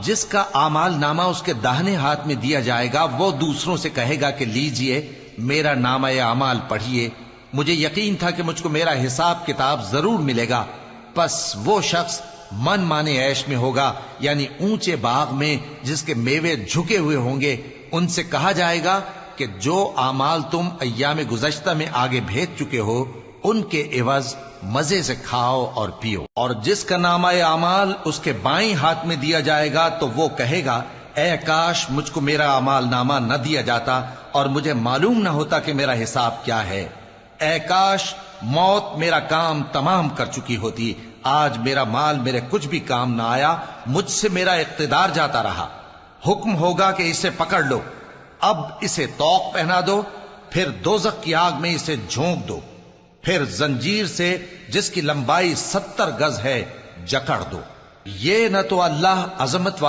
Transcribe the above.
جس کا اعمال نامہ اس کے داہنے ہاتھ میں دیا جائے گا وہ دوسروں سے کہے گا کہ لیجئے میرا نامہ اعمال پڑھیے، مجھے یقین تھا کہ مجھ کو میرا حساب کتاب ضرور ملے گا۔ پس وہ شخص من مانے عیش میں ہوگا، یعنی اونچے باغ میں جس کے میوے جھکے ہوئے ہوں گے۔ ان سے کہا جائے گا کہ جو اعمال تم ایام گزشتہ میں آگے بھیج چکے ہو ان کے عوض مزے سے کھاؤ اور پیو۔ اور جس کا نامہ اعمال اس کے بائیں ہاتھ میں دیا جائے گا تو وہ کہے گا اے کاش مجھ کو میرا اعمال نامہ نہ دیا جاتا اور مجھے معلوم نہ ہوتا کہ میرا حساب کیا ہے۔ اے کاش موت میرا کام تمام کر چکی ہوتی، آج میرا مال میرے کچھ بھی کام نہ آیا، مجھ سے میرا اقتدار جاتا رہا۔ حکم ہوگا کہ اسے پکڑ لو، اب اسے طوق پہنا دو، پھر دوزخ کی آگ میں اسے جھونک دو، پھر زنجیر سے جس کی لمبائی 70 گز ہے جکڑ دو۔ یہ نہ تو اللہ عظمت